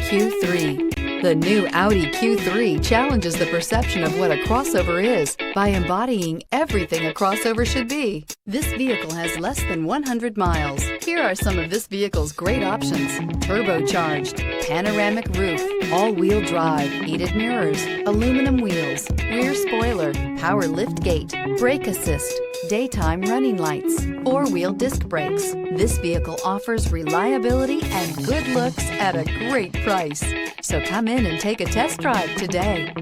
Q3. The new Audi Q3 challenges the perception of what a crossover is by embodying everything a crossover should be. This vehicle has less than 100 miles. Here are some of this vehicle's great options: turbocharged, panoramic roof, all-wheel drive, heated mirrors, aluminum wheels, rear spoiler, power liftgate, brake assist, daytime running lights, four-wheel disc brakes. This vehicle offers reliability and good looks at a great price. So come in and take a test drive today.